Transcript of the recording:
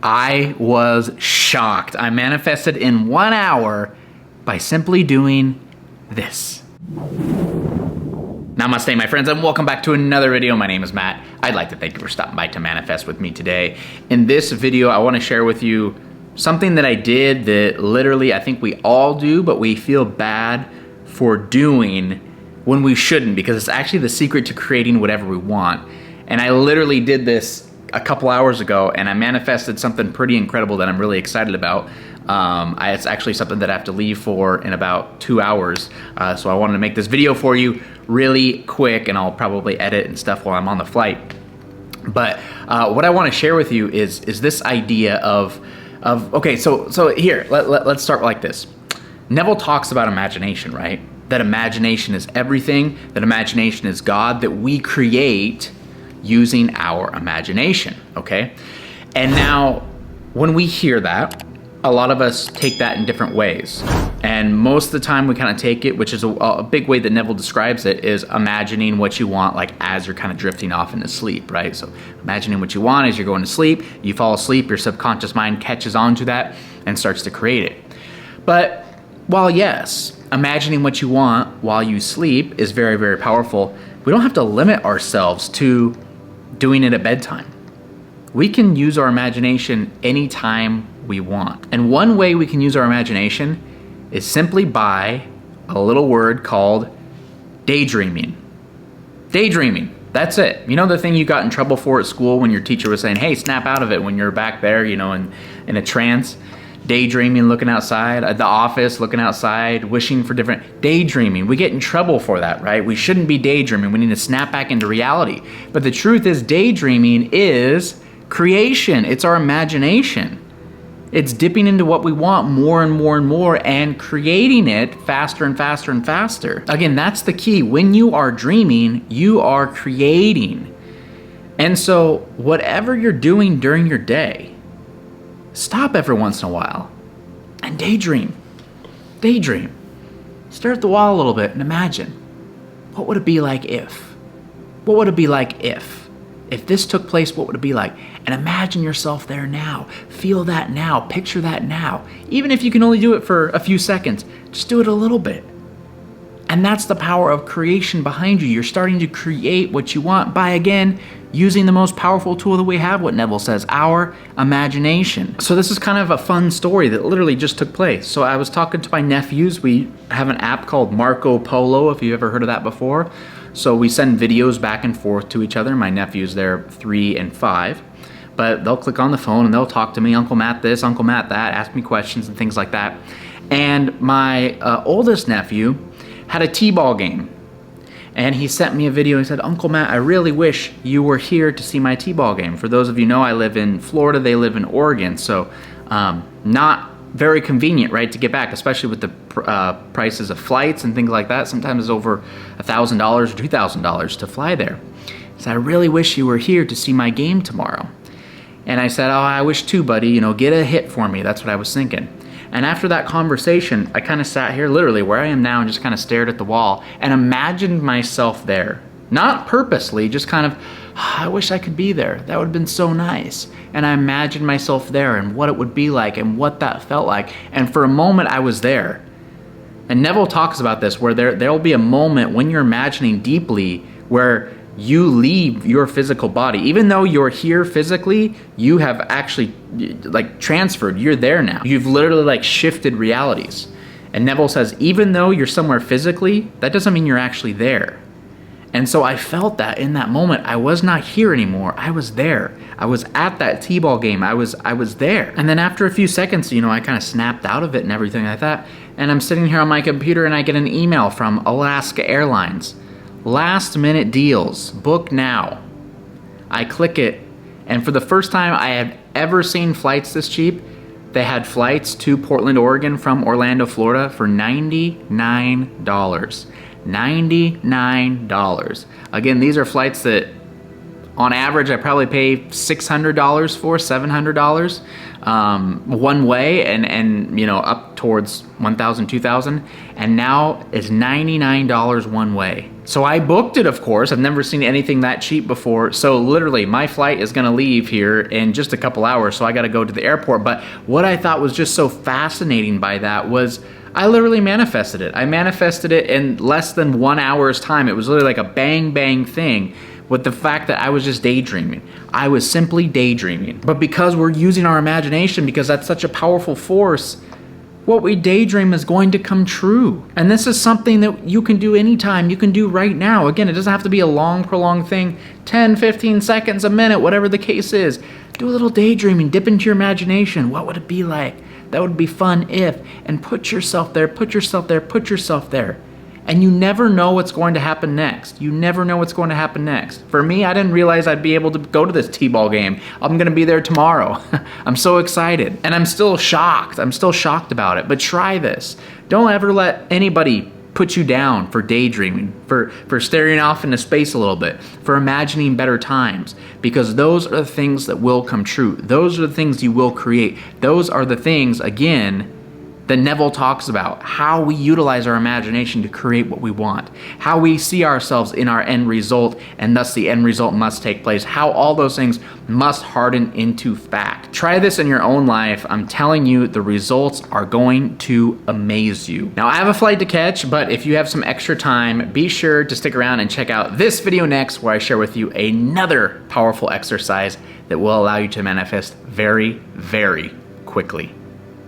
I was shocked. I manifested in 1 hour by simply doing this. Namaste, my friends, and welcome back to another video. My name is Matt. I'd like to thank you for stopping by to manifest with me today. In this video, I want to share with you something that I did that literally I think we all do, but we feel bad for doing when we shouldn't, because it's actually the secret to creating whatever we want. And I literally did this a couple hours ago, and I manifested something pretty incredible that I'm really excited about. It's actually something that I have to leave for in about 2 hours. So I wanted to make this video for you really quick, and I'll probably edit and stuff while I'm on the flight. But what I want to share with you is this idea of okay, so here, let's start like this. Neville talks about imagination, right? That imagination is everything, that imagination is God, that we create using our imagination, okay? And now, when we hear that, a lot of us take that in different ways. And most of the time we kind of take it, which is a big way that Neville describes it, is imagining what you want, like as you're kind of drifting off into sleep, right? So imagining what you want as you're going to sleep, you fall asleep, your subconscious mind catches on to that and starts to create it. But while yes, imagining what you want while you sleep is very, very powerful, we don't have to limit ourselves to doing it at bedtime. We can use our imagination anytime we want. And one way we can use our imagination is simply by a little word called daydreaming. Daydreaming, that's it. You know the thing you got in trouble for at school when your teacher was saying, hey, snap out of it when you're back there, you know, in a trance? Daydreaming, looking outside, at the office, looking outside, wishing for different, daydreaming. We get in trouble for that, right? We shouldn't be daydreaming. We need to snap back into reality. But the truth is, daydreaming is creation. It's our imagination. It's dipping into what we want more and more and more and creating it faster and faster and faster. Again, that's the key. When you are dreaming, you are creating. And so whatever you're doing during your day, stop every once in a while and daydream. Daydream. Stare at the wall a little bit and imagine, what would it be like if? What would it be like if? If this took place, what would it be like? And imagine yourself there now. Feel that now. Picture that now. Even if you can only do it for a few seconds, just do it a little bit. And that's the power of creation behind you. You're starting to create what you want by, again, using the most powerful tool that we have, what Neville says, our imagination. So this is kind of a fun story that literally just took place. So I was talking to my nephews. We have an app called Marco Polo, if you've ever heard of that before. So we send videos back and forth to each other. My nephews, they're 3 and 5. But they'll click on the phone and they'll talk to me, Uncle Matt this, Uncle Matt that, ask me questions and things like that. And my oldest nephew had a t-ball game. And he sent me a video. He said, Uncle Matt, I really wish you were here to see my t-ball game. For those of you who know, I live in Florida. They live in Oregon. So not very convenient, right, to get back, especially with the prices of flights and things like that. Sometimes it's over $1,000 or $2,000 to fly there. He said, I really wish you were here to see my game tomorrow. And I said, oh, I wish too, buddy. You know, get a hit for me. That's what I was thinking. And after that conversation, I kind of sat here literally where I am now and just kind of stared at the wall and imagined myself there. Not purposely, just kind of, oh, I wish I could be there. That would have been so nice. And I imagined myself there and what it would be like and what that felt like. And for a moment, I was there. And Neville talks about this, where there'll be a moment when you're imagining deeply where you leave your physical body. Even though you're here physically, you have actually like transferred. You're there now. You've literally like shifted realities. And Neville says, even though you're somewhere physically, that doesn't mean you're actually there. And so I felt that in that moment. I was not here anymore. I was there. I was at that t-ball game. I was there. And then after a few seconds, you know, I kind of snapped out of it and everything like that. And I'm sitting here on my computer and I get an email from Alaska Airlines. Last minute deals, book now. I click it, and for the first time I have ever seen flights this cheap, they had flights to Portland, Oregon from Orlando, Florida for $99. $99. Again, these are flights that on average I probably pay $600 for, $700 one way, and you know, up towards $1,000, $2,000, and now it's $99 one way. So I booked it, of course. I've never seen anything that cheap before. So literally, my flight is gonna leave here in just a couple hours, so I gotta go to the airport. But what I thought was just so fascinating by that was I literally manifested it. I manifested it in less than 1 hour's time. It was literally like a bang, bang thing with the fact that I was just daydreaming. I was simply daydreaming. But because we're using our imagination, because that's such a powerful force, what we daydream is going to come true. And this is something that you can do anytime. You can do right now. Again, it doesn't have to be a long, prolonged thing. 10, 15 seconds, a minute, whatever the case is. Do a little daydreaming. Dip into your imagination. What would it be like? That would be fun if. And put yourself there, put yourself there, put yourself there. And you never know what's going to happen next. You never know what's going to happen next. For me, I didn't realize I'd be able to go to this T-ball game. I'm gonna be there tomorrow. I'm so excited. And I'm still shocked. I'm still shocked about it. But try this. Don't ever let anybody put you down for daydreaming, for staring off into space a little bit, for imagining better times. Because those are the things that will come true. Those are the things you will create. Those are the things, again, that Neville talks about, how we utilize our imagination to create what we want, how we see ourselves in our end result, and thus the end result must take place, how all those things must harden into fact. Try this in your own life. I'm telling you, the results are going to amaze you. Now, I have a flight to catch, but if you have some extra time, be sure to stick around and check out this video next, where I share with you another powerful exercise that will allow you to manifest very, very quickly.